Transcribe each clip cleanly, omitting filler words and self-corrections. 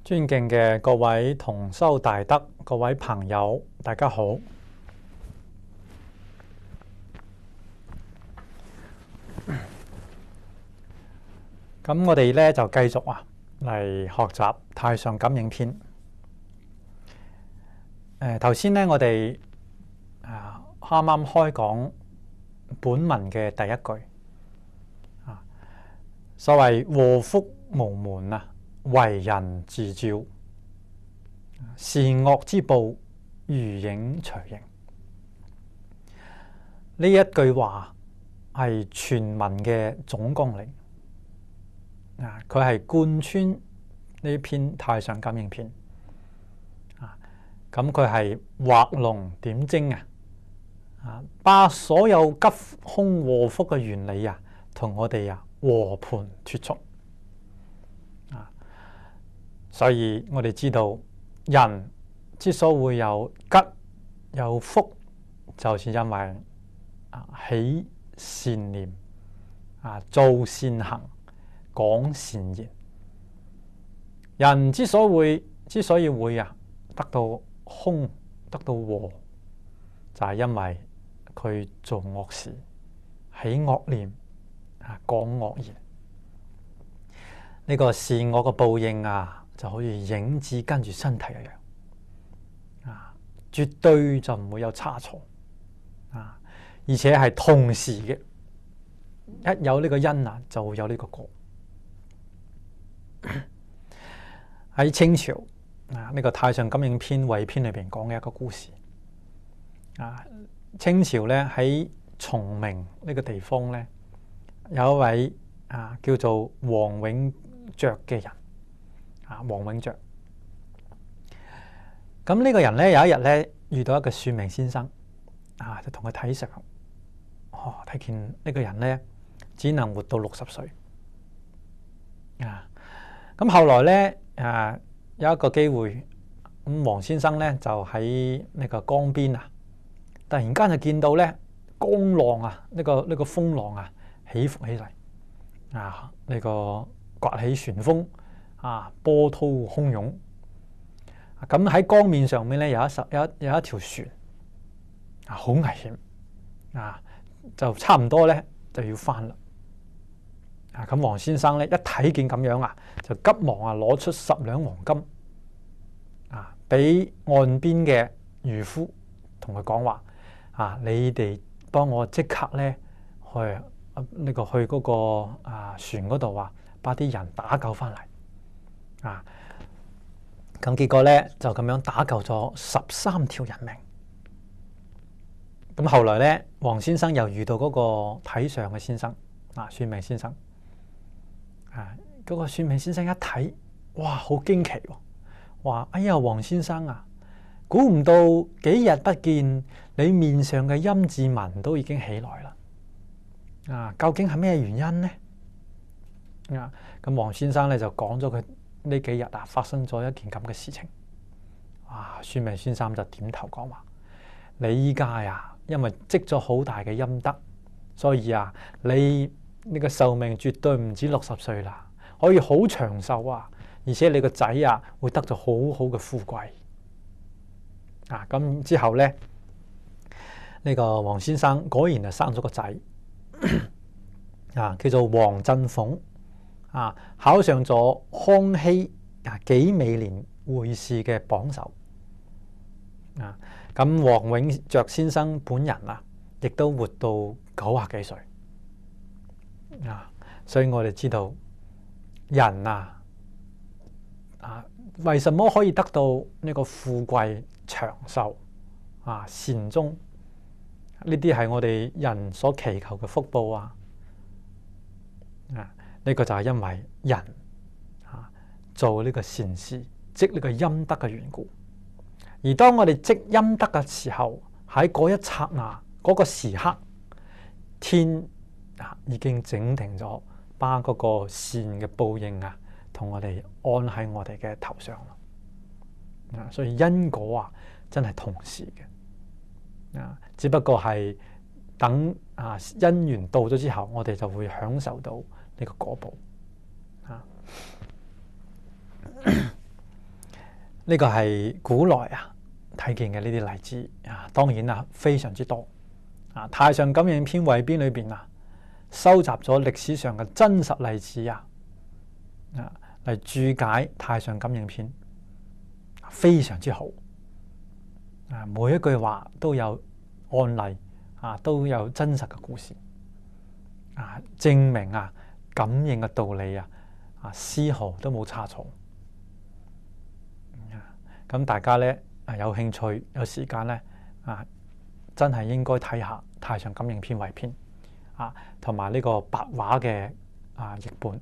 尊敬嘅各位同修大德、各位朋友，大家好。咁我哋咧就繼續嚟學習《太上感應篇》。頭先咧我哋啱啱開講本文嘅第一句所謂禍福無門為人自照，善惡之報如影隨形。呢一句話係全文嘅總綱領，佢係貫穿呢篇《太上感應篇》咁佢係畫龍點睛把所有吉凶禍福嘅原理同我哋和盤托出。所以我哋知道人之所以會有吉有福，就是因為起善念做善行，講善言。人之所以會得到凶得到禍，就係因為佢做惡事，起惡念，講惡言。呢個善惡嘅報應就好似影子跟住身體一樣絕對就唔會有差錯而且係同時嘅，一有呢個因就會有呢個果。喺清朝呢個《太上感應篇》慧篇裏邊講嘅一個故事清朝咧喺崇明呢個地方咧，有一位叫做王永爵嘅人王永爵。咁呢個人咧有一日咧遇到一個算命先生就同佢睇相，睇見呢個人咧只能活到60歲咁後來咧有一個機會，咁王先生咧就喺呢個江邊突然間就見到咧江浪呢個風浪起伏起嚟呢個颳起旋風波濤洶湧。咁喺江面上面咧有一條船好危險就差唔多咧就要翻啦。咁王先生咧一睇見咁樣就急忙攞出10兩黃金俾岸邊嘅漁夫，同佢講話你哋幫我即刻咧去嗰個船嗰度把啲人打救翻嚟咁結果咧就咁樣打救咗13條人命。咁後來咧王先生又遇到嗰個睇相嘅先生算命先生嗰個算命先生一睇，哇，好驚奇話哎呀，王先生估唔到幾日不見，你面上嘅陰字紋都已經起來啦究竟係咩原因呢？咁王先生咧就講咗佢呢幾日發生咗一件咁嘅事情。算命先生就點頭講話：你依家因為積咗好大嘅陰德，所以你呢個壽命絕對唔止60歲啦，可以好長壽而且你個仔會得咗好好嘅富貴咁之後咧呢個王先生果然就生咗個仔叫做王振鳳考上咗康熙己未年會試嘅榜首咁王永爵先生本人亦都活到90幾歲所以我哋知道人為什麼可以得到呢個富貴長壽善終？呢啲係我哋人所祈求嘅福報呢個就係因為人做呢個善事，積呢個陰德嘅緣故。而當我哋積陰德嘅時候，喺嗰一剎那嗰個時刻，天已經整定咗，把嗰個善嘅報應同我哋安喺我哋嘅頭上啦。所以因果真係同時嘅只不過係等因緣到咗之後，我哋就會享受到呢個果報呢個係古來睇見嘅呢啲例子當然非常之多《太上感應篇》彙編裏邊收集咗歷史上嘅真實例子嚟注解《太上感應篇》，非常之好每一句話都有案例都有真實嘅故事證明感應嘅道理絲毫都冇差錯。咁大家咧有興趣有時間咧真係應該睇下《太上感應篇》彙編同埋呢個白話嘅譯本。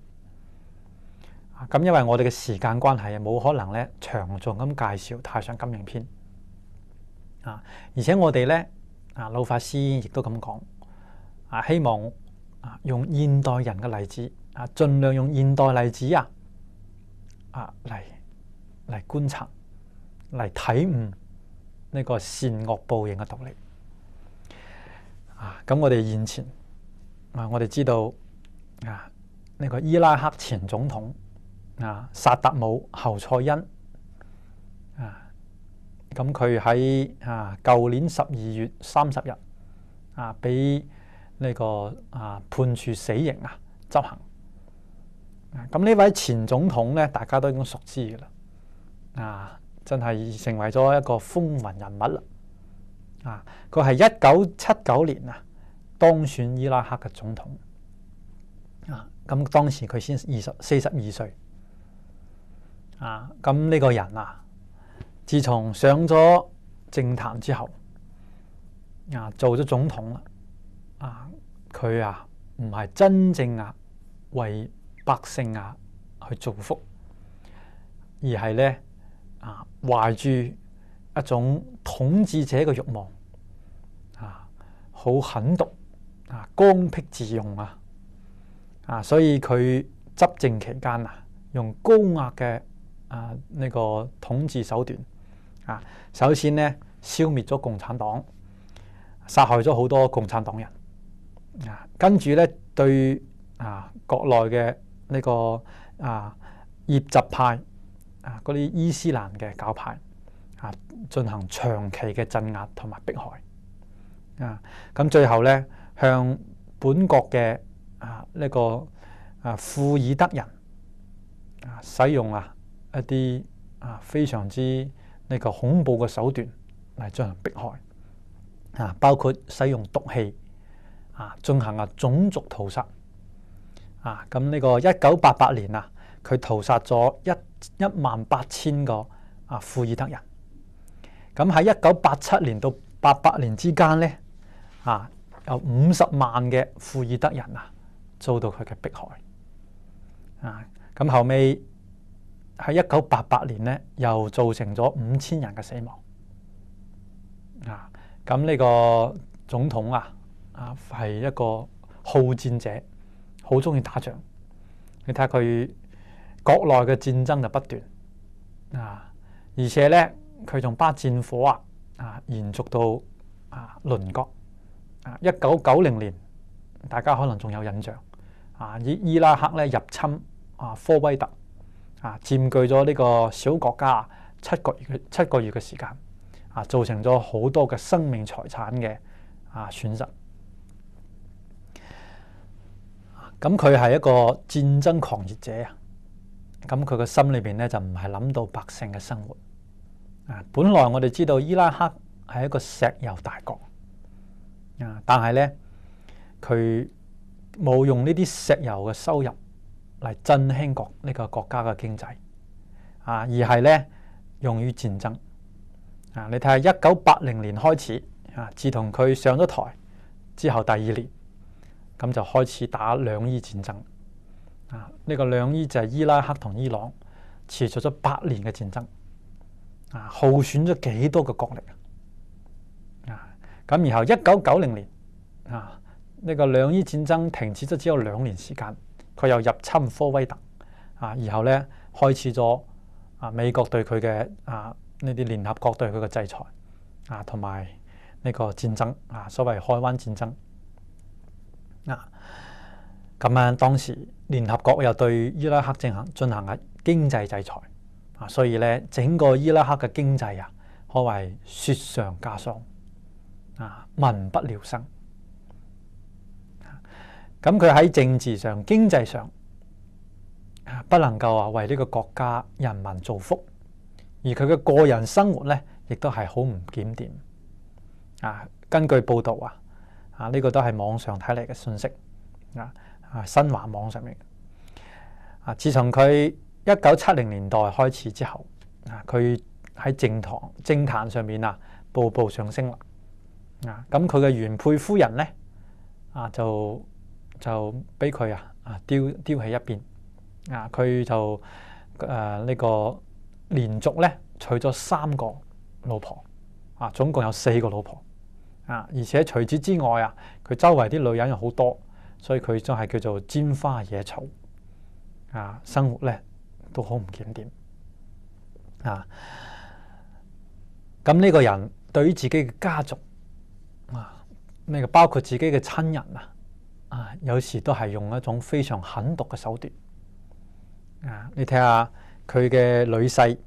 咁因為我哋嘅時間關係冇可能咧詳盡咁介紹《太上感應篇》而且我哋咧老法師亦都咁講希望用現代人嘅例子盡量用現代例子嚟觀察嚟體悟呢個善惡報應嘅道理咁我哋現前我哋知道呢個伊拉克前總統薩達姆侯賽因咁佢喺舊年12月30日俾呢個判處死刑執行。咁呢位前總統咧，大家都已經熟知嘅啦真係成為咗一個風雲人物啦佢係1979年當選伊拉克嘅總統咁當時佢先42歲咁呢個人自從上咗政壇之後做咗總統啦佢唔係真正為百姓去造福，而係咧懷住一種統治者嘅慾望好狠毒剛愎自用所以佢執政期間用高壓嘅呢個統治手段首先咧消滅咗共產黨，殺害咗好多共產黨人跟住咧對國內嘅呢個葉集派嗰啲伊斯蘭嘅教派進行長期嘅鎮壓同埋迫害咁最後咧向本國嘅呢個庫爾德人使用一啲非常之呢個恐怖嘅手段嚟進行迫害包括使用毒氣進行種族屠殺咁呢個1988年佢屠殺咗18000個庫爾德人。咁喺1987年到88年之間咧有50萬嘅庫爾德人遭到佢嘅迫害咁後尾喺1988年咧又造成咗5000人嘅死亡咁呢個總統係一個好戰者，好中意打仗。你睇下佢國內嘅戰爭就不斷而且咧佢仲把戰火延續到鄰國1990年，大家可能仲有印象伊拉克咧入侵科威特佔據咗呢個小國家7個月嘅時間造成咗好多嘅生命財產嘅損失。咁佢係一個戰爭狂熱者咁佢個心裏邊咧就唔係諗到百姓嘅生活本來我哋知道伊拉克係一個石油大國但係咧佢冇用呢啲石油嘅收入嚟振興呢個國家嘅經濟而係咧用於戰爭你睇下1980年開始自從佢上咗台之後第2年咁就開始打兩伊戰爭呢個兩伊就係伊拉克同伊朗持續咗8年嘅戰爭耗損咗幾多個國力咁然後1990年呢個兩伊戰爭停止咗只有2年時間，佢又入侵科威特然後咧開始咗美國對佢嘅呢啲聯合國對佢嘅制裁同埋呢個戰爭所謂海灣戰爭咁當時聯合國又對伊拉克進行經濟制裁所以咧整個伊拉克嘅經濟可謂雪上加霜，民不聊生。咁佢喺政治上、經濟上不能夠為呢個國家人民造福，而佢嘅個人生活咧亦都係好唔檢點。根據報道呢個都係網上睇嚟嘅信息，新華網上面。自從佢1970年代開始之後，佢喺政壇上面步步上升啦。咁佢嘅原配夫人咧就俾佢丟喺一邊。佢就呢個連續咧娶咗3個老婆，總共有4個老婆。而且除此之外佢周圍啲女人又好多，所以佢真係叫做沾花惹草。生活咧都好唔檢點。咁呢個人對於自己嘅家族呢個包括自己嘅親人有時都係用一種非常狠毒嘅手段。你睇下佢嘅女婿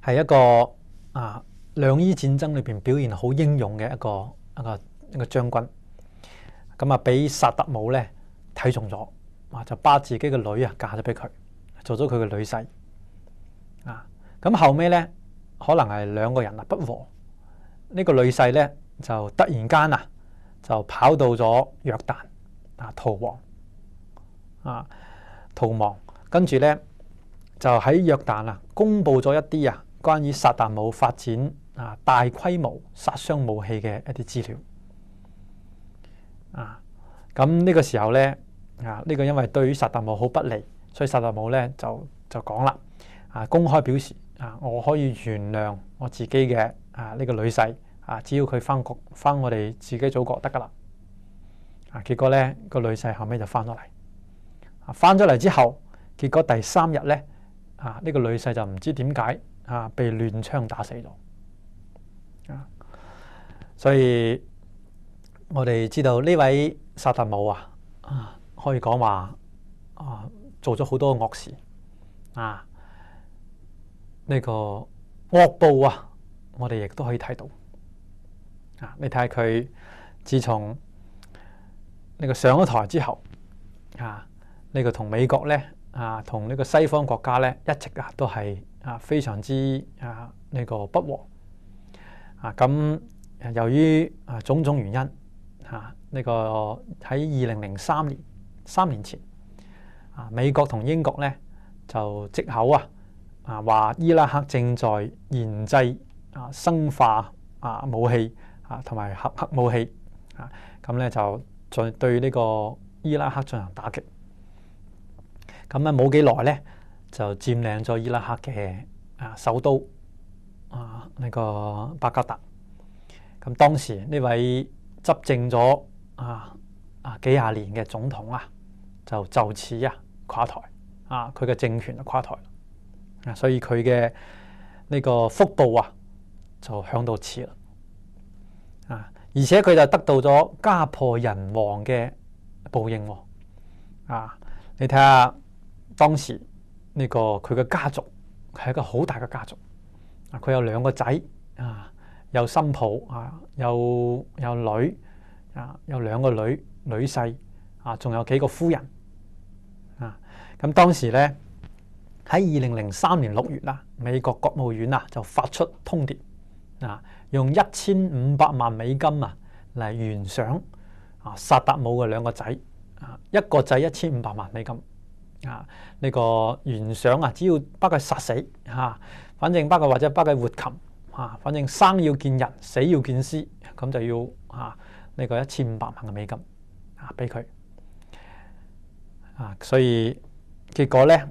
係一個兩伊戰爭裏邊表現好英勇嘅一個將軍。咁俾薩特姆咧睇中咗，就把自己嘅女嫁咗俾佢，做咗佢嘅女婿。咁後尾咧可能係兩個人不和，呢個女婿咧就突然間就跑到咗約旦逃亡，跟住咧就喺約旦公布咗一啲關於薩達姆發展大規模殺傷武器嘅一啲資料。咁呢個時候咧呢個因為對於薩達姆好不利，所以薩達姆咧就講啦，公開表示我可以原諒我自己嘅呢個女婿只要佢翻我哋自己祖國得噶啦。結果咧個女婿後尾就翻咗嚟，翻咗嚟之後，結果第3日咧呢個女婿就唔知點解被亂槍打死咗。所以我哋知道呢位薩達姆可以講話做咗好多惡事呢個惡報我哋亦都可以睇到。你睇下佢自從呢個上咗台之後呢個同美國咧同呢個西方國家咧一直都係非常之呢個不和。咁由於種種原因呢個喺2003年3年前美國同英國咧就藉口話伊拉克正在研製生化武器同埋核武器咁咧就再對呢個伊拉克進行打擊。咁冇幾耐咧就佔領咗伊拉克嘅首都呢個巴格達。咁當時呢位執政咗幾廿年嘅總統就此垮台佢嘅政權就垮台。所以佢嘅呢個福報就響到此啦。而且佢就得到咗家破人亡嘅報應。你睇下當時呢個佢嘅家族係一個好大嘅家族。佢有2個仔有新抱有女有2個女婿仲有幾個夫人。咁當時咧喺2003年6月美國國務院就發出通牒用1500萬美金嚟懸賞薩達姆嘅2個仔，一個仔1500萬美金。呢個懸賞只要把佢殺死反正或者把佢活擒反正生要見人，死要見屍，咁就要呢個1500萬嘅美金俾佢。所以結果咧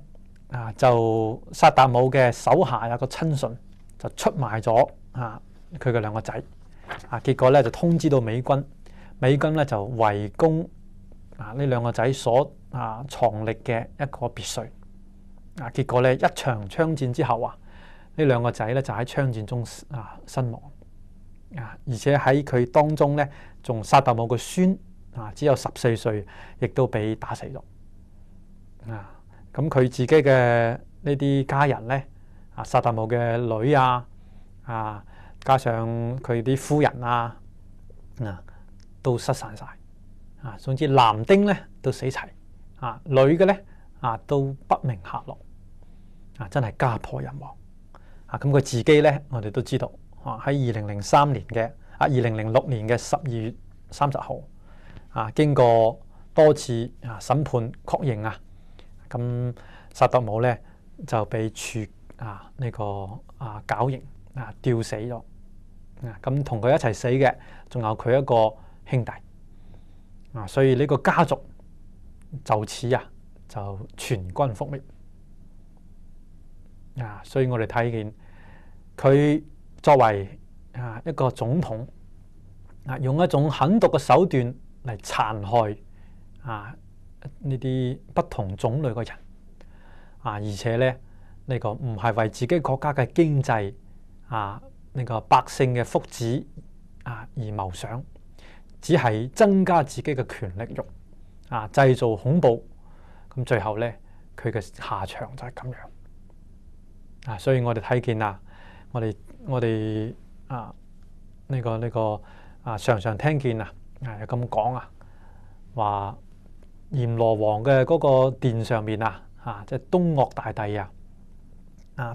就薩達姆嘅手下有個親信就出賣咗佢嘅2個仔。結果咧就通知到美軍咧就圍攻呢2個仔所藏匿嘅一個別墅。結果咧一場槍戰之後呢2個仔咧就喺槍戰中身亡。而且喺佢當中咧仲薩達姆個孫只有14歲，亦都被打死咗。咁佢自己嘅呢啲家人咧，薩達姆嘅女加上佢啲夫人都失散晒。總之男丁咧都死齊，女嘅咧都不明下落，真係家破人亡。咁佢自己咧，我哋都知道，喺2006年嘅12月30號，經過多次審判確認咁薩達姆咧就被處絞刑吊死咗。咁同佢一齊死嘅仲有佢一個兄弟。所以呢個家族就此就全軍覆滅。所以我哋睇見佢作為一個總統，用一種狠毒嘅手段嚟殘害呢啲不同種類嘅人，而且咧呢個唔係為自己國家嘅經濟呢個百姓嘅福祉而謀想，只係增加自己嘅權力欲，製造恐怖。咁最後咧佢嘅下場就係咁樣。所以我哋睇見我哋常常聽見有咁講話閻羅王嘅嗰個殿上面即係東嶽大帝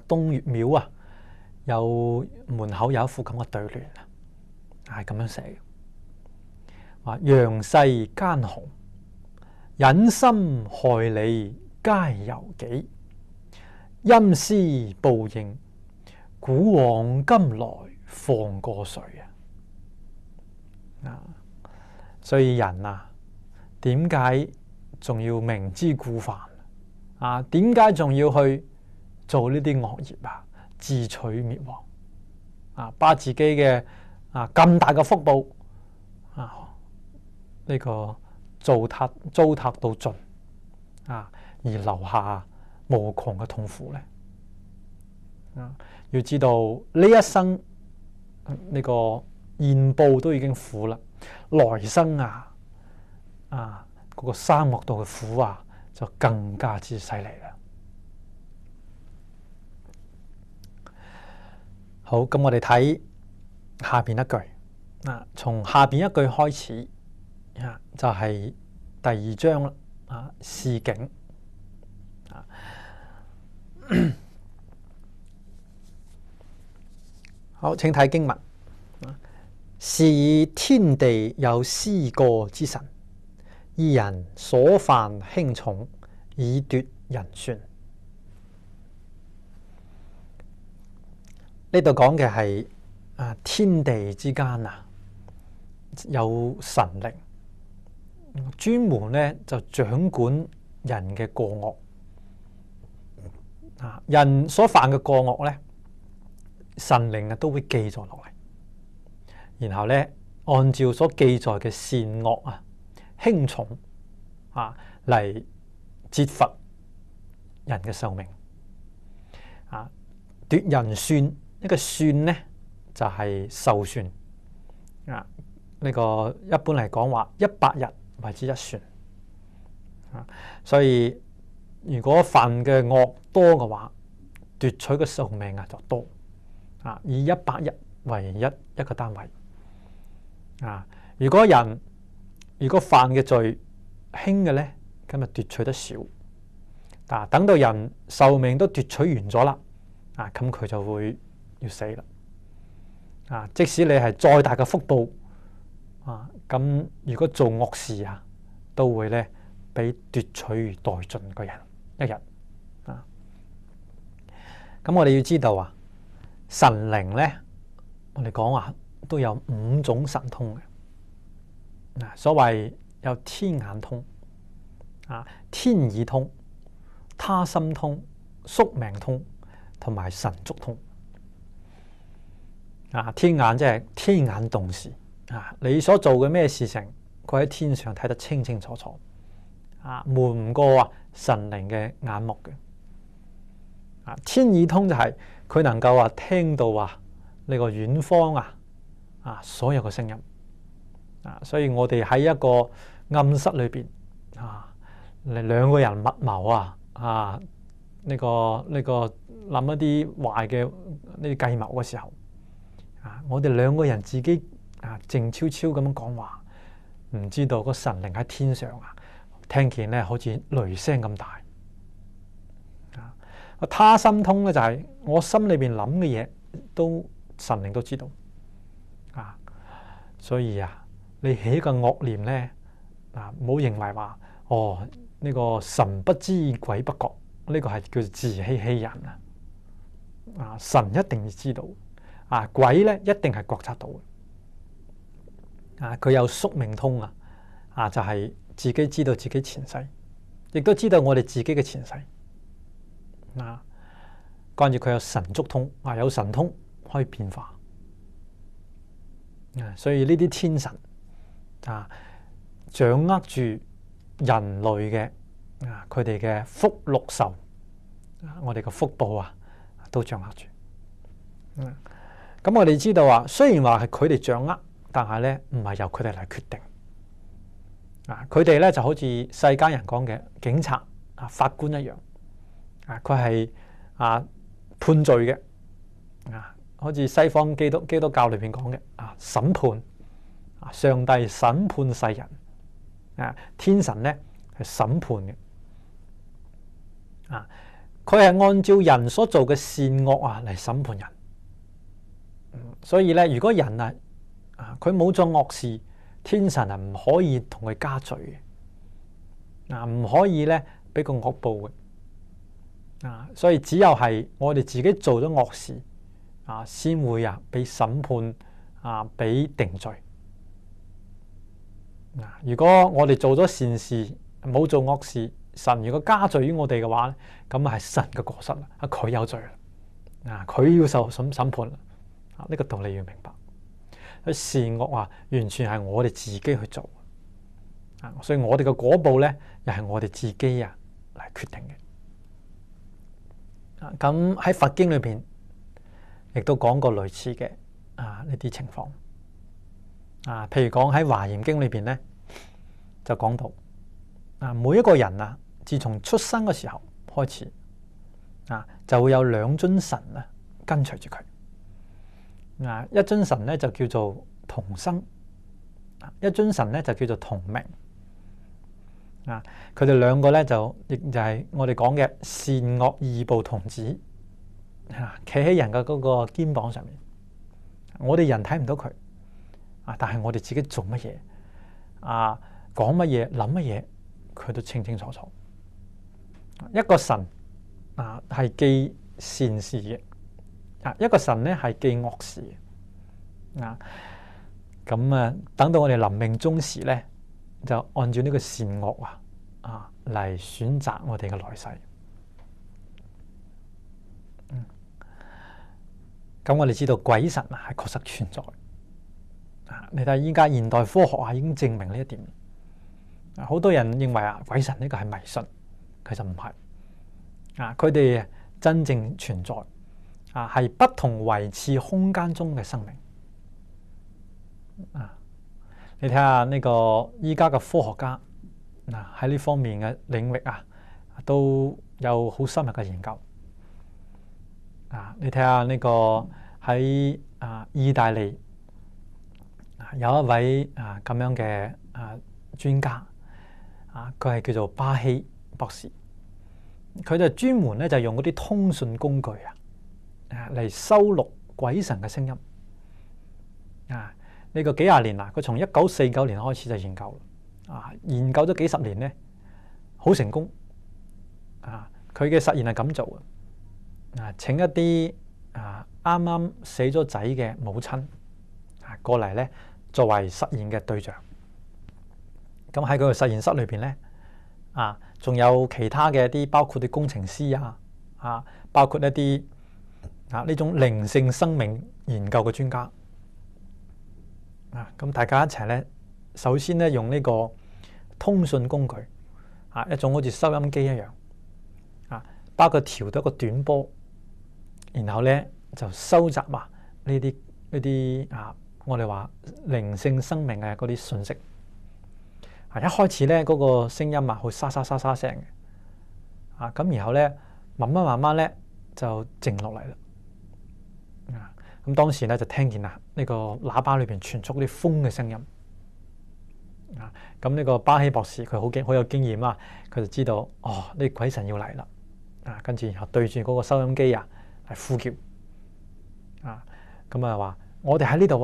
東岳廟有門口有一副咁嘅對聯係咁樣寫嘅，話陽世奸雄，忍心害你皆由己，陰司報應，古往今來放過誰所以人點解仲要明知故犯點解仲要去做呢啲惡業自取滅亡把自己嘅咁大嘅福報呢個糟蹋到盡而留下無窮嘅痛苦咧？要知道呢一生呢個現報都已經苦啦，來生嗰個三惡道嘅苦就更加之犀利啦。好，咁我哋睇下邊一句從下邊一句開始就係第2章啦示警好，請睇經文。是以天地有思過之神，二人所犯輕重，以奪人算。呢度講嘅係天地之間有神靈，專門咧就掌管人嘅過惡。人所犯嘅過惡咧，神靈都會記咗落嚟。然後咧，按照所記載嘅善惡輕重嚟折罰人嘅壽命奪人算。呢個算咧就係壽算呢個一般嚟講話100日為之一算所以如果犯嘅惡多嘅話，奪取嘅壽命就多以100日為一個單位如果犯嘅罪輕嘅咧，咁就奪取得少。等到人壽命都奪取完咗啦，咁佢就會要死啦。即使你係再大嘅福報咁如果做惡事都會咧俾奪取而殆盡嘅人一日咁我哋要知道神靈咧，我哋講話都有5種神通嘅。所謂有天眼通天耳通、他心通、宿命通同埋神足通。天眼即係天眼洞視你所做嘅咩事情，佢喺天上睇得清清楚楚瞞唔過神靈嘅眼目嘅。天耳通就係佢能夠聽到呢個遠方所有嘅聲音所以我哋喺一個暗室裏邊2個人密謀諗一啲壞嘅呢啲計謀嘅時候，我哋兩個人自己靜悄悄咁樣講話，唔知道個神靈喺天上聽見咧好似雷聲咁大。他心通咧就係我心裏邊諗嘅嘢，都神靈都知道。所以你起個惡念咧，唔好認為話呢個神不知鬼不覺，呢個係叫自欺欺人神一定要知道，鬼咧一定係覺察到佢有宿命通就係自己知道自己前世，亦都知道我哋自己嘅前世關住佢有神足通有神通可以變化所以呢啲天神掌握住人類嘅佢哋嘅福祿壽我哋嘅福報都掌握住。咁我哋知道雖然話係佢哋掌握，但係咧唔係由佢哋嚟決定佢哋咧就好似世間人講嘅警察法官一樣佢係判罪嘅好似西方基督教裏邊講嘅審判上帝審判世人天神咧係審判嘅佢係按照人所做嘅善惡嚟審判人。所以咧，如果人佢冇做惡事，天神唔可以同佢加罪嘅唔可以咧俾個惡報嘅所以只有係我哋自己做咗惡事先會俾審判俾定罪如果我哋做咗善事，冇做惡事，神如果加罪於我哋嘅話咧，咁係神嘅過失啦，佢有罪啦佢要受審判啦呢個道理要明白。善惡完全係我哋自己去做所以我哋嘅果報咧又係我哋自己嚟決定嘅咁喺佛經裏邊亦都講過類似嘅呢啲情況譬如講喺華嚴經裏邊咧就講到每一個人自從出生嘅時候開始就會有兩尊神跟隨住佢一尊神咧就叫做同生一尊神咧就叫做同名佢哋兩個咧亦就係我哋講嘅善惡異報童子企喺人嘅嗰個肩膀上面，我哋人睇唔到佢但係我哋自己做乜嘢講乜嘢諗乜嘢佢都清清楚楚。一個神係記善事嘅一個神咧係記惡事咁等到我哋臨命終時咧，就按照呢個善惡嚟選擇我哋嘅來世。咁我哋知道鬼神係確實存在你睇依家現代科學已經證明呢一點。好多人認為鬼神呢個係迷信，其實唔係佢哋真正存在係不同維次空間中嘅生命你睇下呢個依家嘅科學家喺呢方面嘅領域都有好深入嘅研究你睇下呢個喺意大利有一位咁樣嘅專家佢係叫做巴希博士，佢就專門咧就用嗰啲通訊工具嚟收錄鬼神嘅聲音呢個幾廿年佢從1949年開始就研究研究咗幾十年咧，好成功佢嘅實驗係咁做請一啲啱啱死咗仔嘅母親過嚟咧作為實驗嘅對象。咁喺佢個實驗室裏邊咧仲有其他嘅一啲包括啲工程師包括一啲呢種靈性生命研究嘅專家咁大家一齊咧，首先咧用呢個通訊工具一種好似收音機一樣包括調到一個短波，然後咧就收集呢啲我哋話靈性生命嘅嗰啲信息一開始咧嗰個聲音好沙沙沙沙聲嘅咁然後咧慢慢咧就靜落嚟啦。咁當時咧就聽見啦，呢個喇叭裏邊傳出啲風嘅聲音。咁呢個巴希博士佢好有經驗啦，佢就知道呢鬼神要嚟啦。跟住然後對住嗰個收音機嚟呼叫。咁話我哋喺呢度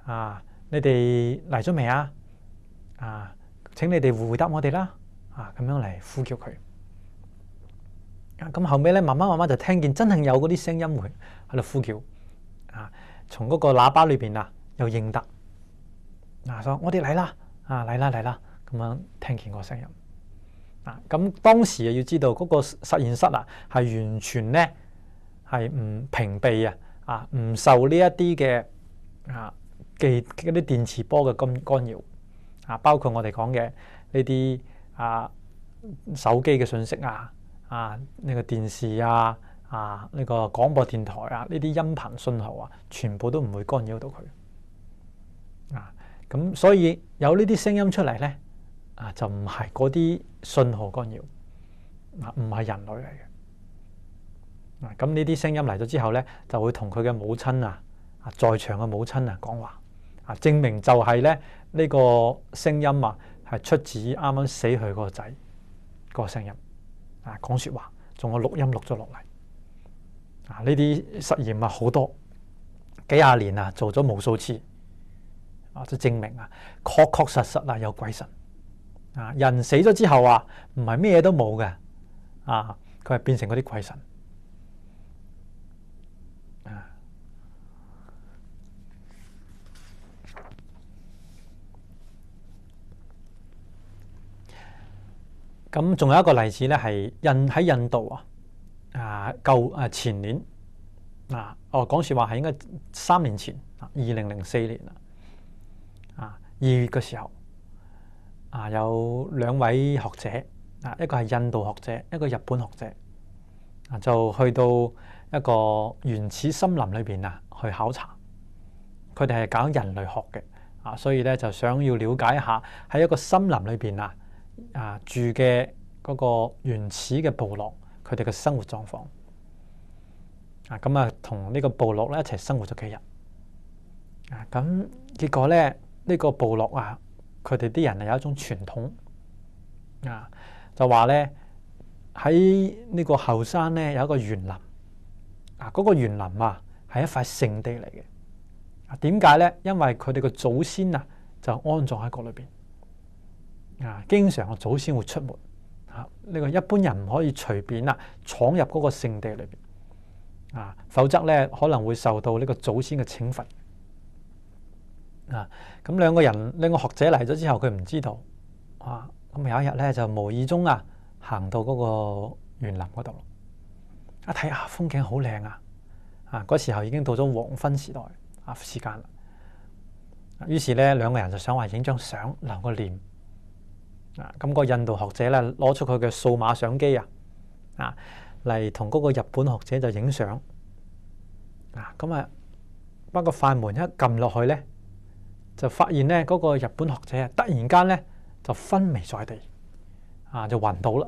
啊，你哋嚟咗未啊？請你哋回答我哋啦。咁樣嚟呼叫佢。咁後尾咧，慢慢就聽見真係有嗰啲聲音會喺度呼叫。從嗰個喇叭裏邊又認得。所以我哋嚟啦，嚟啦，咁樣聽見個聲音。咁當時要知道嗰個實驗室係完全咧係唔屏蔽唔受呢一啲嘅嗰啲電磁波嘅干擾。包括我哋講嘅呢啲手機嘅信息呢個電視呢個廣播電台呢啲音頻信號全部都唔會干擾到佢。咁所以有呢啲聲音出嚟咧就唔係嗰啲信號干擾，唔係人類嚟嘅。咁呢啲聲音嚟咗之後咧，就會同佢嘅母親在場嘅母親講話，證明就係咧呢個聲音係出自啱啱死去嗰個仔嗰個聲音講說話，仲有錄音錄咗落嚟。呢啲實驗好多幾廿年做咗無數次。就證明確實有鬼神。人死咗之後唔係咩嘢都冇嘅。佢係變成嗰啲鬼神。咁仲有一個例子咧，係喺印度前年講說話係應該3年前2004年2月嘅時候有2位學者一個係印度學者，一個日本學者就去到一個原始森林裏邊去考察。佢哋係搞人類學嘅所以咧就想要了解一下喺一個森林裏邊住嘅嗰個原始嘅部落，佢哋嘅生活狀況。咁同呢個部落咧一齊生活咗幾日。咁結果咧呢個部落佢哋啲人有一種傳統就話咧喺呢個後山咧有一個園林。嗰個園林係一塊聖地嚟嘅。點解咧？因為佢哋嘅祖先就安葬喺嗰裏邊。經常個祖先會出沒。呢個一般人唔可以隨便闖入嗰個聖地裏邊。否則咧可能會受到呢個祖先嘅懲罰。咁兩個學者嚟咗之後，佢唔知道。咁有一日咧就無意中行到嗰個園林嗰度，一睇風景好靚嗰時候已經到咗黃昏時代時間啦。於是咧兩個人就想話影張相留個念。咁個印度學者咧攞出佢嘅數碼相機嚟同嗰個日本學者就影相。不過快門一撳落去咧，就發現咧嗰個日本學者突然間咧就昏迷在地，就暈倒啦。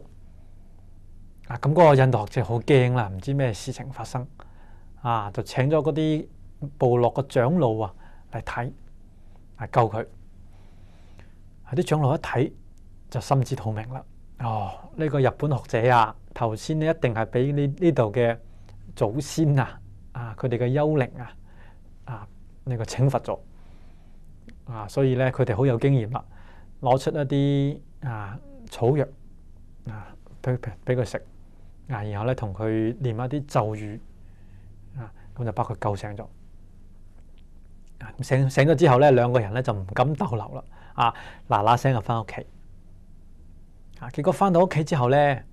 咁嗰個印度學者好驚啦，唔知咩事情發生，就請咗嗰啲部落嘅長老嚟睇，救佢。啲長老一睇就心知肚明啦。呢個日本學者頭先一定係俾呢度嘅祖先佢哋嘅幽靈呢個懲罰咗。所以咧佢哋好有經驗啦，攞出一啲草藥俾佢食，然後咧同佢念一啲咒語，咁就把佢救醒咗。醒咗之後咧，兩個人咧就唔敢逗留啦，嗱聲就翻屋企。結果翻到屋企之後咧，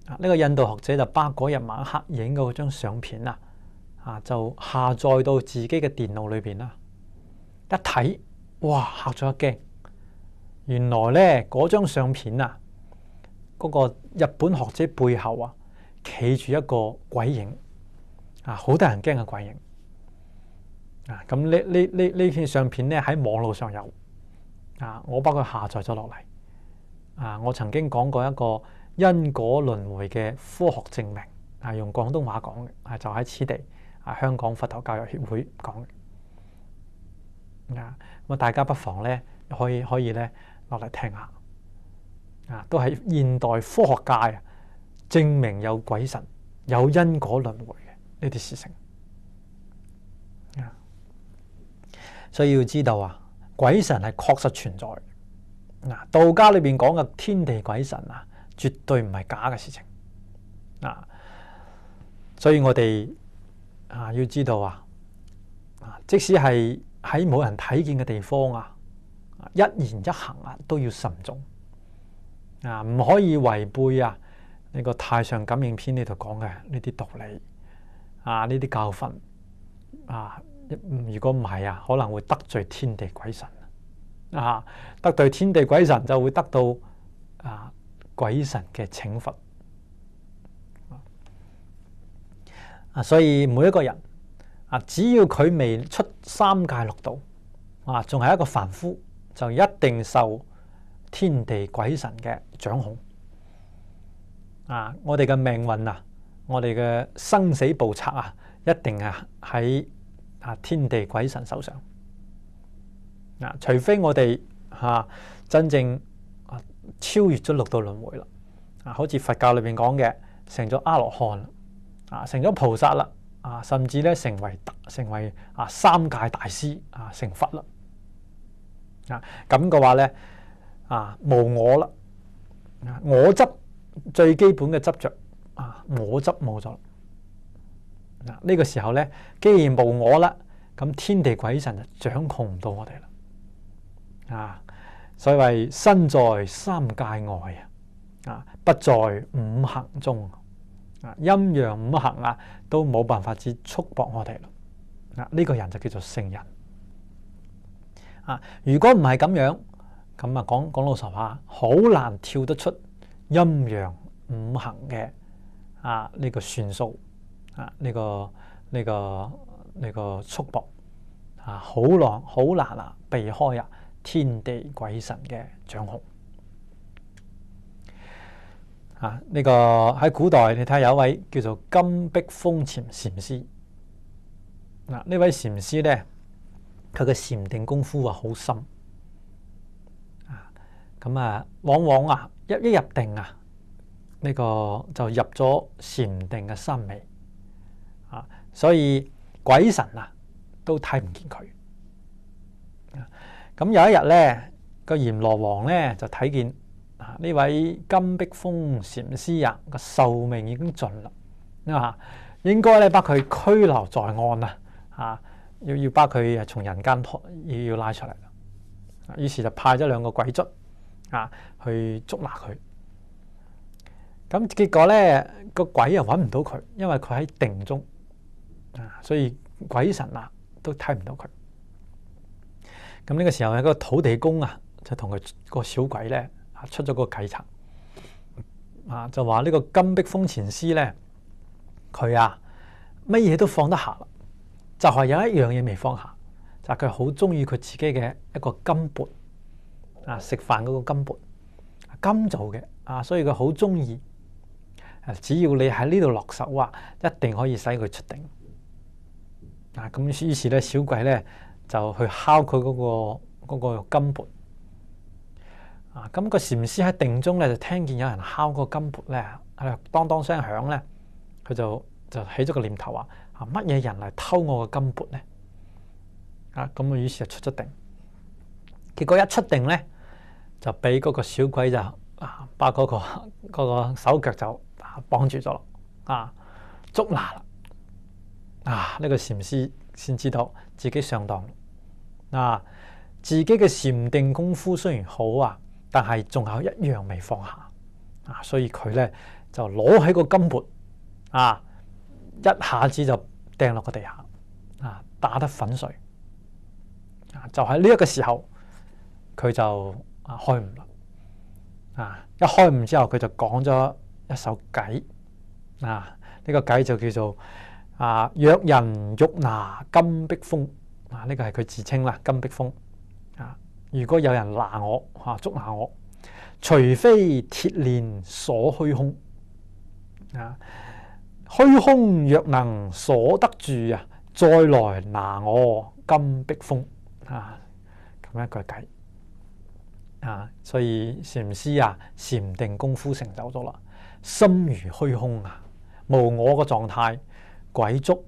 呢個印度學者就把嗰日晚黑影嘅嗰張相片就下載到自己嘅電腦裏邊啦。一睇，哇！嚇咗一驚，原來咧嗰張相片嗰個日本學者背後企住一個鬼影，好得人驚嘅鬼影。咁呢片相片咧喺網絡上有，我幫佢下載咗落嚟。我曾經講過一個因果輪迴嘅科學證明，係用廣東話講嘅，就喺此地香港佛陀教育協會講嘅。咁大家不妨咧可以咧落嚟聽下。都係現代科學界證明有鬼神、有因果輪迴嘅呢啲事情。所以要知道鬼神係確實存在。道家裏邊講嘅天地鬼神絕對唔係假嘅事情。所以我哋要知道即使係喺冇人睇見嘅地方一言一行都要慎重。唔可以違背呢個《太上感應篇》呢度講嘅呢啲道理呢啲教訓如果唔係可能會得罪天地鬼神得罪天地鬼神就會得到鬼神嘅懲罰所以每一個人只要佢未出三界六道仲係一個凡夫，就一定受天地鬼神嘅掌控我哋嘅命運我哋嘅生死簿冊一定喺天地鬼神手上除非我哋真正超越咗六道輪迴啦好似佛教裏邊講嘅，成咗阿羅漢成咗菩薩啦甚至咧成為三界大師成佛啦咁嘅話咧無我啦，我執最基本嘅執着我執冇咗呢個時候咧，既然無我啦，咁天地鬼神就掌控唔到我哋啦所謂身在三界外不在五行中陰陽五行都冇辦法之束縛我哋啦呢個人就叫做聖人如果唔係咁樣。咁講老實話，好難跳得出陰陽五行嘅呢個算數呢個束縛好難避開天地鬼神嘅掌控呢個喺古代你睇下有一位叫做金碧峰禪禪師呢位禪師咧，佢嘅禪定功夫好深。咁往往一入定呢個就入咗禪定嘅三昧所以鬼神都睇唔見佢。咁有一日咧，個閻羅王咧就睇見呢位金碧峰禪師個壽命已經盡啦應該咧把佢拘留在案要把佢從人間要拉出嚟啦。於是就派咗兩個鬼卒去捉拿佢，咁結果咧個鬼又揾唔到佢，因為佢喺定中所以鬼神都睇唔到佢。咁呢個時候有個土地公就同佢個小鬼咧出咗個計策就話呢個金碧峰禪師咧，佢乜嘢都放得下啦，就係有一樣嘢未放下，就係佢好中意佢自己嘅一個金缽食飯嗰個金缽金做嘅所以佢好中意。只要你喺呢度落手一定可以使佢出定咁。於是咧，小鬼咧就去敲佢嗰個金缽咁個禪師喺定中咧就聽見有人敲個金缽咧當當聲響咧，佢就起咗個念頭乜嘢人嚟偷我個金缽咧咁於是就出咗定。結果一出定咧，就俾嗰個小鬼就把嗰個手腳就綁住咗咯捉拿啦呢個禪師先知道自己上當自己嘅禪定功夫雖然好但係仲有一樣未放下所以佢咧就攞起個金缽一下子就掟落個地下打得粉碎就喺呢一個時候佢就開悟啦一開悟之後佢就講咗一首偈呢個偈就叫做若人欲拿金碧峰呢個係佢自稱啦，金碧峰如果有人拿我捉拿我，除非鐵鏈鎖虛空啊，虛空若能鎖得住啊，再來拿我金碧峰啊，咁一句計啊，所以禪師啊，禪定功夫成就咗啦，心如虛空啊，無我嘅狀態，鬼捉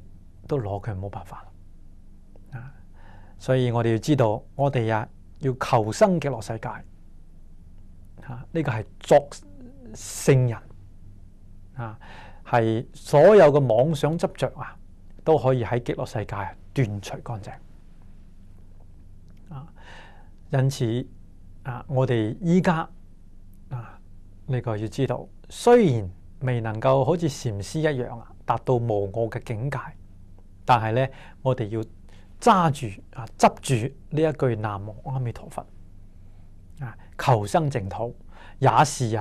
都攞佢冇辦法啊，所以我哋要知道，我哋啊要求生極樂世界。呢個係作聖人啊，係所有嘅妄想執着啊，都可以喺極樂世界斷除乾淨啊。因此啊，我哋依家啊呢個要知道，雖然未能夠好似禪師一樣啊，達到無我嘅境界，但係咧，我哋要揸住啊，執住呢一句南無阿彌陀佛。求生淨土也是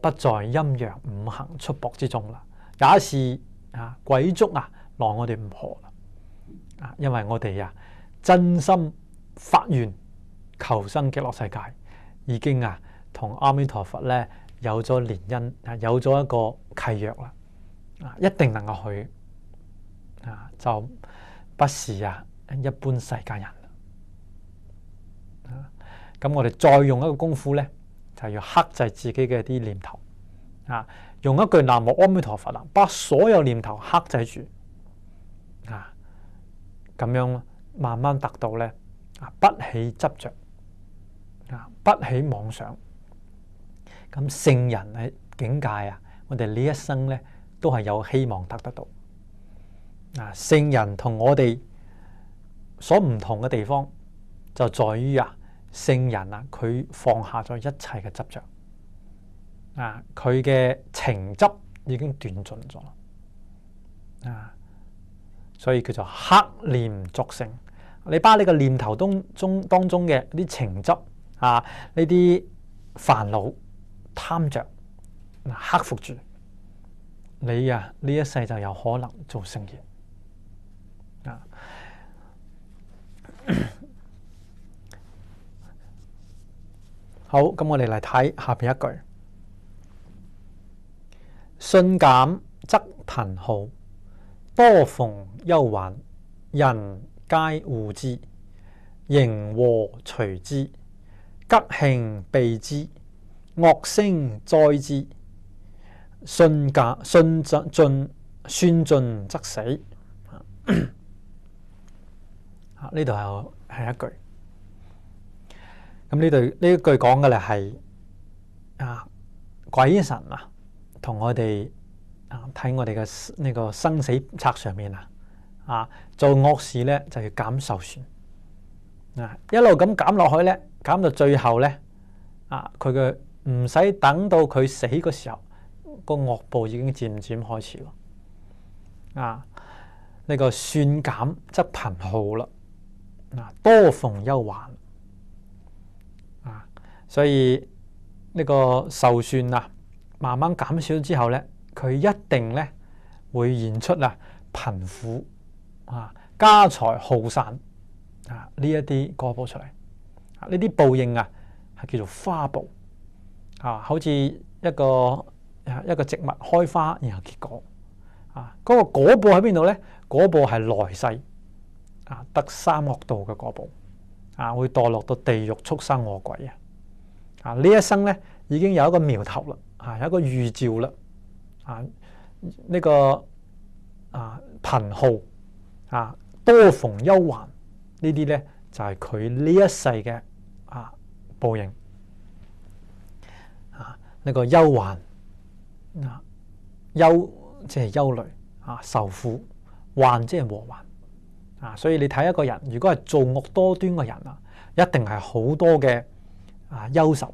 不在陰陽五行束縛之中啦，也是鬼捉拿我哋唔何啦，因為我哋真心發願求生極樂世界，已經同阿彌陀佛咧有咗連姻，有咗一個契約啦，一定能夠去就不是一般世界人。咁我哋再用一個功夫咧，就要克制自己嘅啲念頭用一句南無阿彌陀佛把所有念頭克制住咁樣慢慢達到咧不起執着不起妄想。咁聖人喺境界我哋呢一生咧都係有希望得到聖人同我哋所唔同嘅地方就在於聖人佢放下咗一切嘅執着佢嘅情執已經斷盡咗所以叫做克念作聖。你把呢個念頭當中嘅啲情執呢啲煩惱貪着克服住，你呢一世就有可能做聖人好，咁我哋嚟睇下邊一句：信減則貧耗，多逢憂患，人皆惡之，刑禍隨之，吉慶避之，惡聲災之。信盡則死。呢度係一句。咁呢一句講嘅咧係鬼神同我哋睇我哋嘅呢個生死冊上面做惡事咧就要減壽算一路咁減落去咧，減到最後咧佢嘅唔使等到佢死嘅時候，個惡報已經漸漸開始咯呢個信減則貧耗啦多逢憂患所以呢個壽算慢慢減少之後咧，佢一定咧會現出貧苦家財耗散呢一啲果報出嚟。呢啲報應係叫做花報好似一個植物開花然後結果嗰個果報喺邊度咧？果報係來世得三惡道嘅果報會墮落到地獄畜生餓鬼呢一生咧已經有一個苗頭啦有一個預兆啦呢個貧耗多逢憂患呢啲咧就係佢呢一世嘅報應呢個憂患憂即係憂慮受苦，患即係禍患所以你睇一個人如果係造惡多端嘅人一定係好多嘅憂愁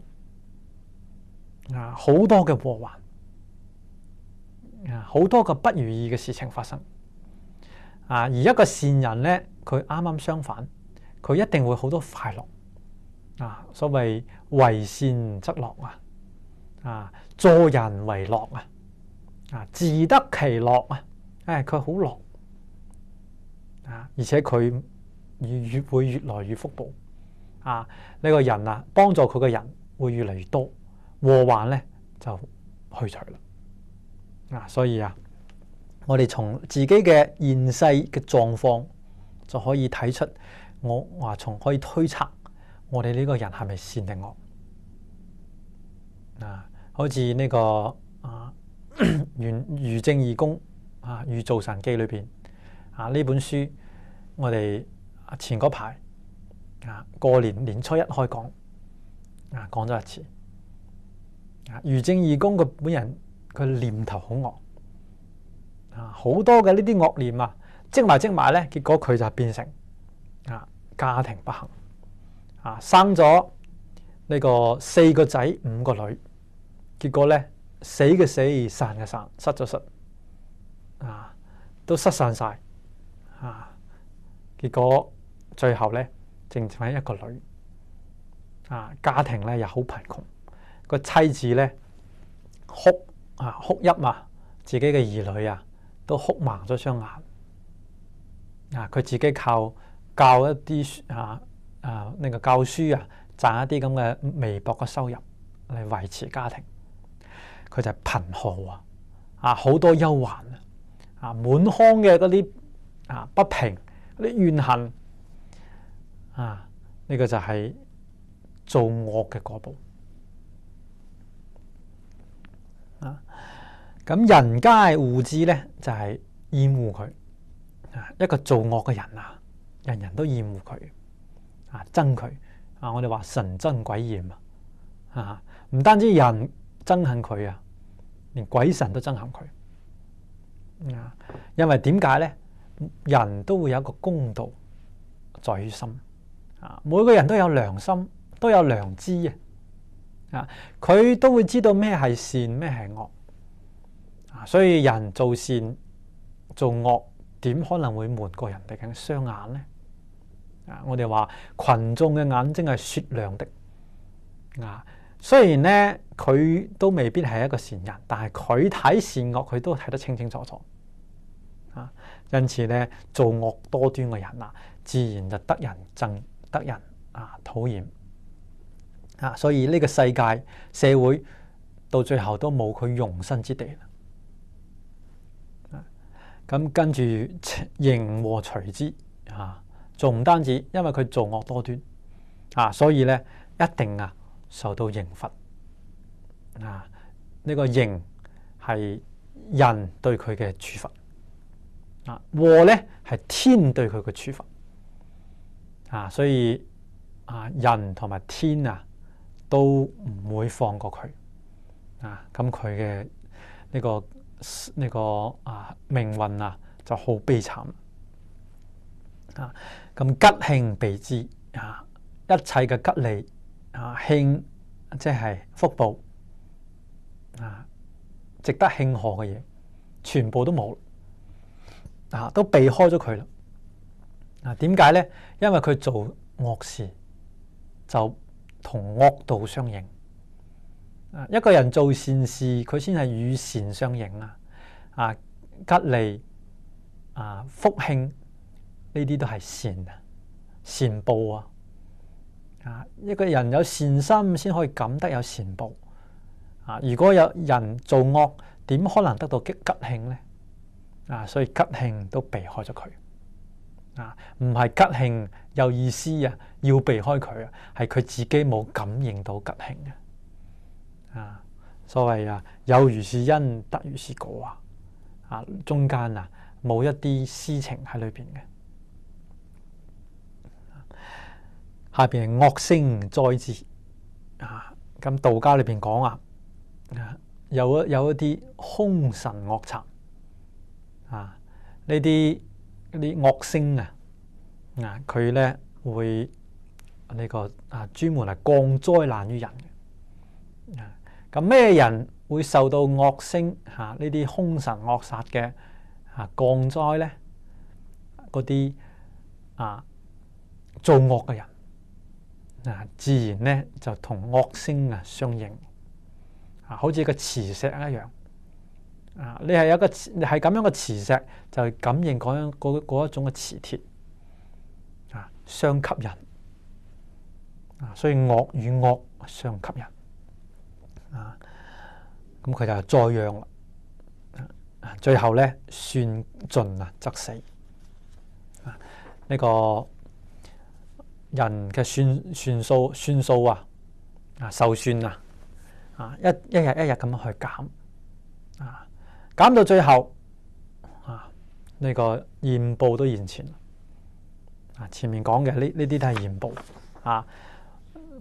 好多嘅禍患好多個不如意嘅事情發生而一個善人咧，佢啱啱相反，佢一定會好多快樂所謂為善則樂助人為樂自得其樂佢好樂而且佢會越來越福報呢個人幫助佢嘅人會越嚟越多，禍患咧就去除啦。所以我哋從自己嘅現世嘅狀況就可以睇出，我話從可以推測我哋呢個人係咪善定惡。好似呢個余正義公余造神記裏邊呢本書，我哋前嗰排過年初一開講講咗一次。余正義公佢本人佢念頭好惡好多嘅呢啲惡念積埋咧，結果佢就變成家庭不幸生咗呢個4個仔5個女，結果咧死嘅死，散嘅散，失咗失都失散晒結果最後咧淨返一個女家庭咧又好貧窮，個妻子咧哭泣自己嘅兒女都哭盲咗雙眼佢自己靠教一啲呢個教書賺一啲咁嘅微薄嘅收入嚟維持家庭，佢就係貧耗好多憂患滿腔嘅嗰啲不平嗰啲怨恨呢個就係做惡嘅果報咁人皆惡之咧，就係厭惡佢一個做惡嘅人人人都厭惡佢憎佢我哋話神憎鬼厭唔單止人憎恨佢連鬼神都憎恨佢因為點解咧？人都會有一個公道在於心每個人都有良心，都有良知佢都會知道咩係善，咩係惡所以人做善做惡，點可能會瞞過人哋嘅雙眼呢？我哋話群眾嘅眼睛係雪亮的雖然咧佢都未必係一個善人，但係佢睇善惡佢都睇得清清楚楚因此咧做惡多端嘅人自然就得人憎，得人討厭所以呢個世界社會到最後都冇佢容身之地咁跟住刑禍隨之仲唔單止，因為佢做惡多端所以咧一定受到刑罰呢個刑係人對佢嘅處罰禍咧係天對佢嘅處罰所以人同埋天都唔會放過佢咁佢嘅呢個命運就好悲慘咁吉慶備之一切嘅吉利慶即係福報值得慶賀嘅嘢全部都冇都避開咗佢啦點解咧？因為佢做惡事就同惡道相應一個人做善事佢先係與善相應吉利福慶呢啲都係善報一個人有善心先可以感得有善報如果有人做惡，點可能得到吉慶呢？所以吉慶都避開咗佢唔係吉慶有意思要避開佢係佢自己冇感應到吉慶所謂有如是因得如是果中間冇一啲私情喺裏邊嘅下邊係惡星災之咁道家裏邊講有一啲凶神惡賊呢啲惡星佢咧會呢個專門係降災難於人嘅咁咩人會受到惡星呢啲凶神惡煞嘅降災咧？嗰啲做惡嘅人自然咧就同惡星相應好似個磁石一樣你係咁樣嘅磁石，就係感應嗰一種嘅磁鐵相吸引所以惡與惡相吸引咁佢就再讓啦。最後咧，算盡則死。呢個人嘅算數壽算一日一日咁樣去減減到最後呢個現報都現前前面講嘅呢啲都係現報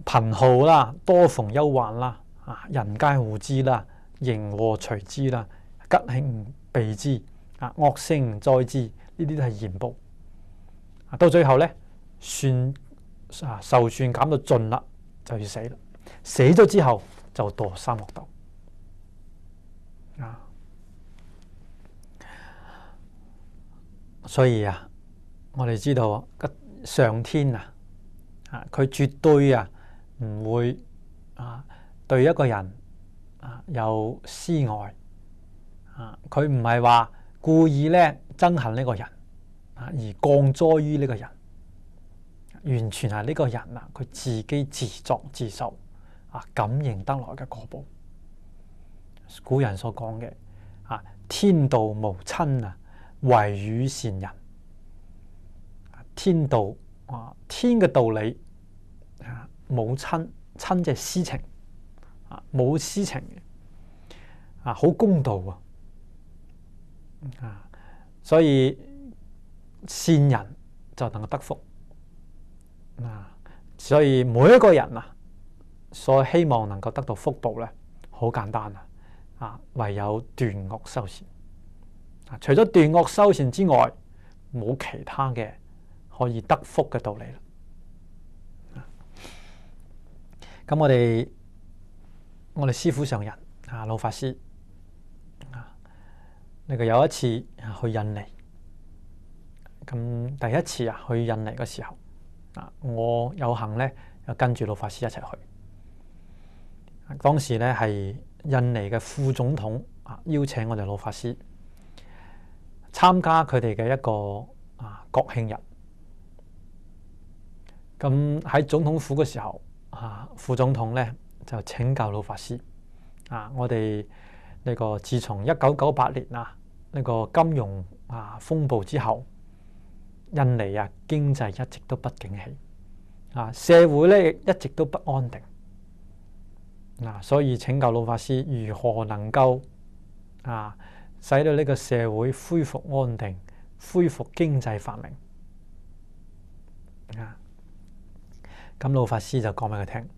貧耗啦，多逢憂患啦，人皆惡之啦，刑禍隨之啦，吉慶避之惡星災之，呢啲都係現報。到最後咧，壽算減到盡啦，就要死啦。死咗之後就墮三惡道所以我哋知道上天佢絕對唔會對一個人有私愛佢唔係話故意咧憎恨呢個人而降災於呢個人，完全係呢個人佢自己自作自受感應得來嘅果報。古人所講嘅天道無親惟與善人。天道天嘅道理冇親即係私情冇私情嘅好公道所以善人就能夠得福所以每一個人所希望能夠得到福報咧，好簡單唯有斷惡修善除咗斷惡修善之外，冇其他嘅可以得福嘅道理啦。咁我哋師父上人老法師呢個有一次去印尼，咁第一次去印尼嘅時候我有幸咧又跟住老法師一齊去。當時咧係印尼嘅副總統邀請我哋老法師參加佢哋嘅一個國慶日。咁喺總統府嘅時候副總統咧就請教老法師我哋呢個自從1998年呢個金融風暴之後，印尼經濟一直都不景氣社會咧一直都不安定所以請教老法師如何能夠使到呢個社會恢復安定，恢復經濟繁榮咁老法師就講俾佢聽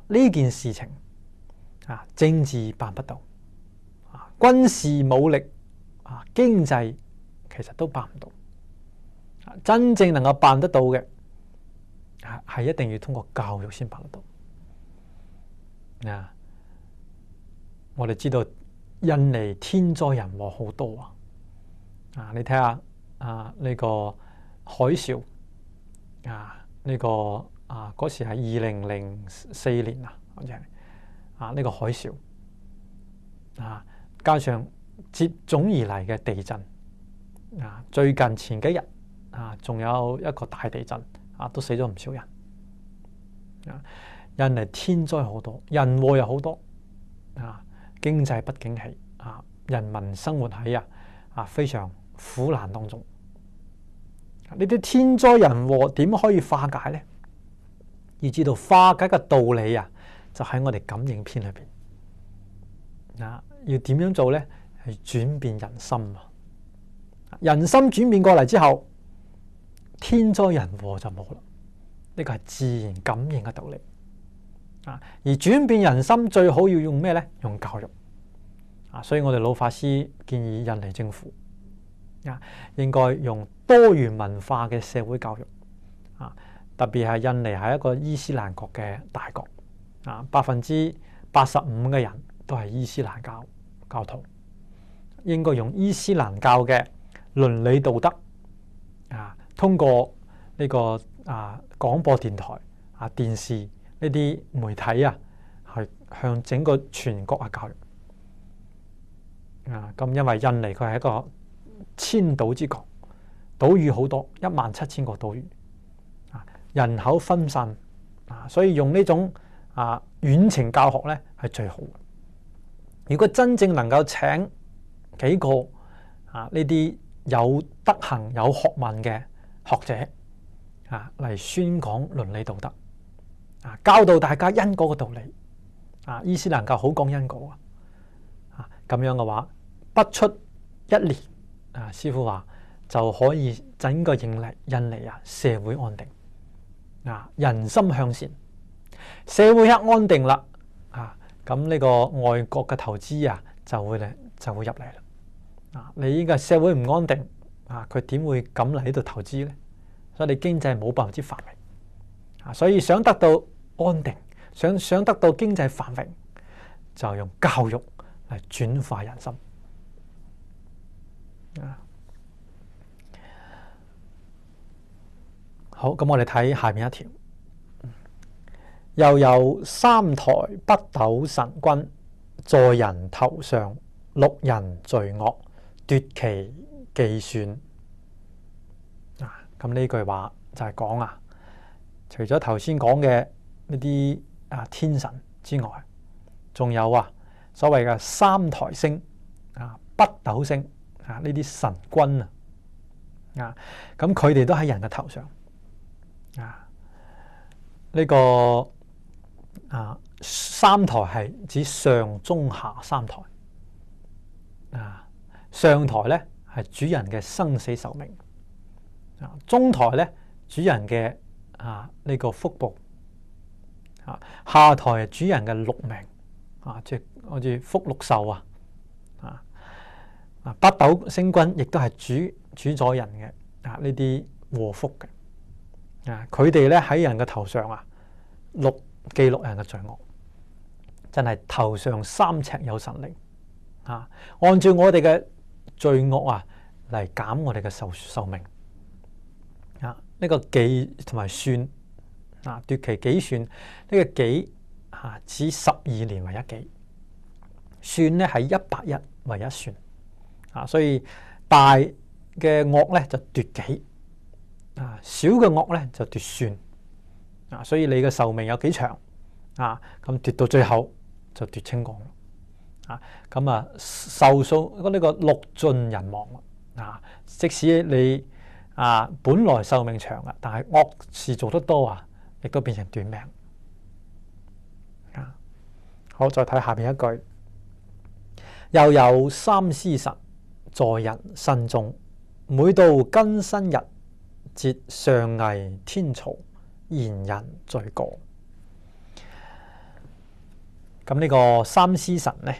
呢件事情政治辦不到軍事武力經濟其實都辦唔到真正能夠辦得到嘅係一定要通過教育先辦得到我哋知道印尼天災人禍好多你睇下呢個海嘯呢個嗰時係2004年好似係呢個海嘯加上接踵而嚟嘅地震最近前幾日仲有一個大地震都死咗唔少人印尼天災好多，人禍又好多經濟不景氣人民生活喺非常苦難當中。呢啲天災人禍點可以化解呢？要知道化解嘅道理就喺我哋感應篇裏邊要點樣做呢？係轉變人心人心轉變過嚟之後，天災人禍就冇啦。呢個係自然感應嘅道理而轉變人心最好要用咩呢？用教育所以我哋老法師建議印尼政府應該用多元文化嘅社會教育特別係印尼係一個伊斯蘭國嘅大國85%嘅人都係伊斯蘭教徒，應該用伊斯蘭教嘅倫理道德通過呢個廣播電台電視呢啲媒體去向整個全國教育咁因為印尼佢係一個千島之國，島嶼好多，17000個島嶼人口分散所以用呢種遠程教學咧係最好嘅。如果真正能夠請幾個呢啲有德行、有學問嘅學者嚟宣講倫理道德，教導大家因果嘅道理，醫師能夠好講因果咁樣嘅話，不出一年，師父話就可以整個印尼社會安定，人心向善，社會一安定啦，咁呢個外國嘅投資就會入嚟啦。你呢個社會唔安定，佢點會敢嚟呢度投資呢？所以你經濟冇百分之繁榮，所以想得到安定，想得到經濟繁榮，就用教育嚟轉化人心。好，咁我哋睇下面一條。又有3台北斗神君在人頭上6人罪惡奪其技算。咁呢句話就係講除咗頭先講嘅呢啲天神之外，仲有所謂嘅3台星北斗星呢啲神君咁佢哋都喺人嘅頭上呢個3台係指上中下3台上台咧係主人嘅生死壽命，中台咧主人嘅呢個福報，下台係主人嘅祿命即係好似福祿壽北斗星君亦都係主宰人嘅呢啲禍福嘅佢哋咧喺人嘅頭上記錄人嘅罪惡，真係頭上3尺有神靈按照我哋嘅罪惡嚟減我哋嘅壽命呢個記同埋算奪其己算，呢個己指12年為一己，算咧係100日為一算所以大嘅惡咧就奪己小嘅惡咧就奪算所以你嘅壽命有幾長咁奪到最後就奪清光咁壽數呢個六盡人亡即使你本來壽命長但係惡事做得多亦都變成短命好，再睇下面一句。又有3司神在人身中，每到庚申日，節上藝天曹，言人罪過。咁呢個3司神呢，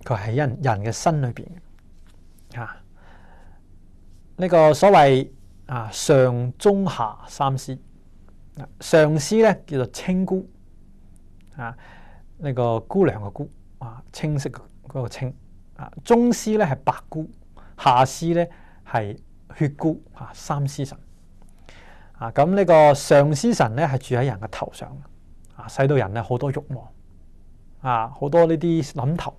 佢喺人嘅身裏邊呢個所謂上中下3司，上司咧叫做青姑呢個姑娘嘅姑青色嗰個青中司咧係白姑，下司咧係血姑3司神咁呢個上司神咧係住喺人嘅頭上使到人咧好多慾望好多呢啲諗頭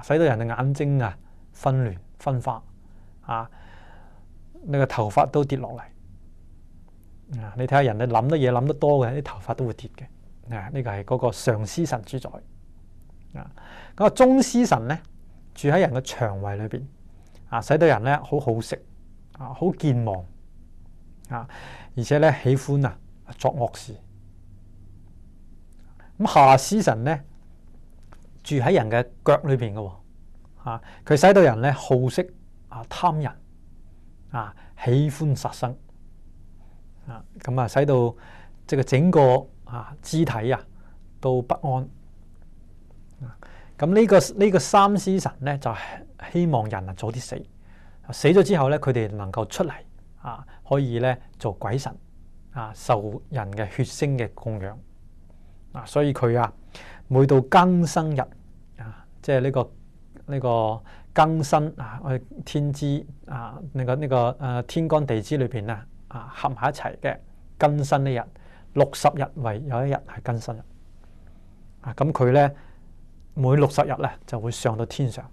使到人嘅眼睛紛亂分化呢個頭髮都跌落嚟你睇下人哋諗得嘢諗得多嘅啲頭髮都會跌嘅呢個係嗰個上司神主宰咁中司神咧住喺人嘅腸胃裏邊使到人咧好好食好健忘而且咧喜歡作惡事。咁下司神咧住喺人嘅腳裏邊嘅佢使到人咧好色貪人喜歡殺生咁使到即係整個肢體都不安。咁呢個3司神咧就係希望人早啲死，死咗之後咧佢哋能夠出嚟可以咧做鬼神受人嘅血腥嘅供養所以佢每到庚申日即係呢個庚申我哋天支呢個天干地支裏邊合埋一齊嘅庚申呢日60日為有一日係庚申日咁佢咧每60日咧就會上到天上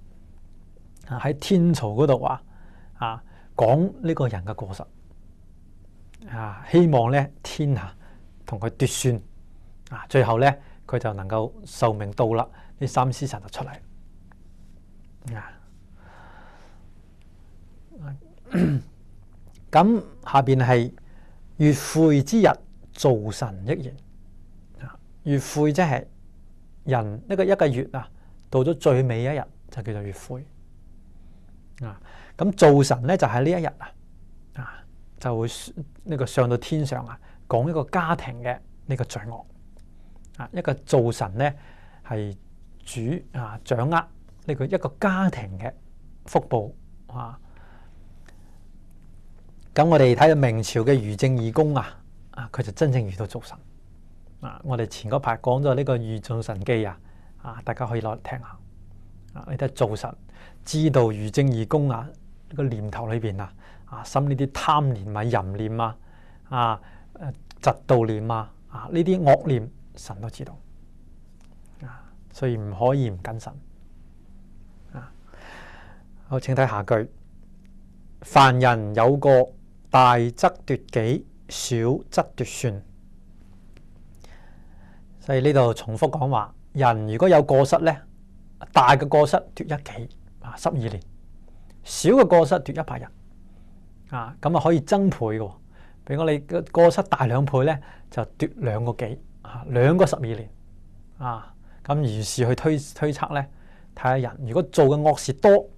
喺天曹嗰度講呢個人嘅過失希望咧天同佢奪算啊，最後咧佢就能夠壽命到啦，呢三司神就出嚟啊。咁下邊係月晦之日，灶神益言。月晦即係人一個月啊，到咗最尾一日就叫做月晦啊。咁灶神咧就喺呢一日啊，就會呢個上到天上啊，講一個家庭嘅呢個罪惡啊。一個灶神咧係掌握呢個一個家庭嘅福報啊。咁我哋睇到明朝嘅余正義公啊，佢就真正遇到灶神啊。我哋前嗰排講咗呢個遇灶神記啊，大家可以攞嚟聽下啊。你睇灶神知道余正義公啊個念頭裏邊心呢啲貪念啊、淫念啊、嫉妒念啊呢啲惡念，神都知道啊，所以唔可以唔謹慎啊。好，請睇下句：凡人有過，大則奪己，小則奪算。所以呢度重複講話，人如果有過失咧，大嘅過失奪一己12年，小嘅過失奪100日咁可以增倍嘅。比如我哋嘅過失大2倍咧，就奪2個幾2個12年咁如是去推測咧，睇下人如果做嘅惡事多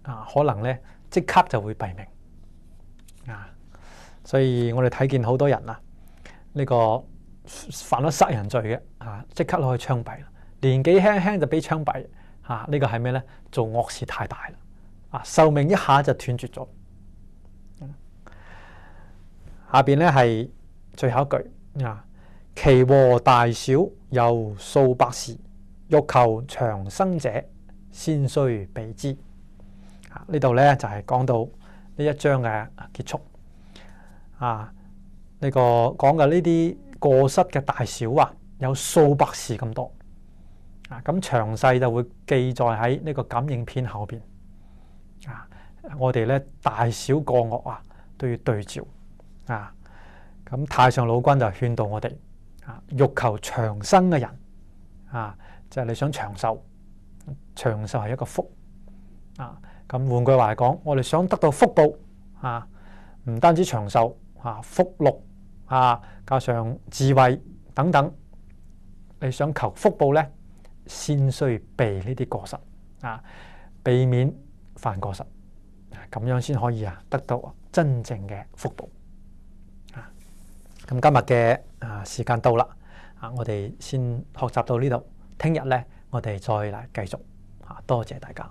可能咧即刻就會斃命所以我哋睇見好多人呢個犯咗殺人罪嘅即刻攞去槍斃，年紀輕輕就俾槍斃呢個係咩咧？做惡事太大啦壽命一下就斷絕咗。下邊咧係最後一句其禍大小有數百時，欲求長生者，先須避之。呢度咧就係講到呢一章嘅結束呢個講嘅呢啲過失嘅大小有數百時咁多咁詳細就會記載喺呢個感應篇後邊我哋咧大小過惡都要對照咁太上老君就勸導我哋欲求長生嘅人就係你想長壽，長壽係一個福咁換句話嚟講，我哋想得到福報唔單止長壽福祿加上智慧等等，你想求福報咧，先須避呢啲過失避免犯過失，咁樣先可以得到真正嘅福報咁今日嘅時間到啦我哋先學習到呢度，聽日咧我哋再嚟繼續多謝大家。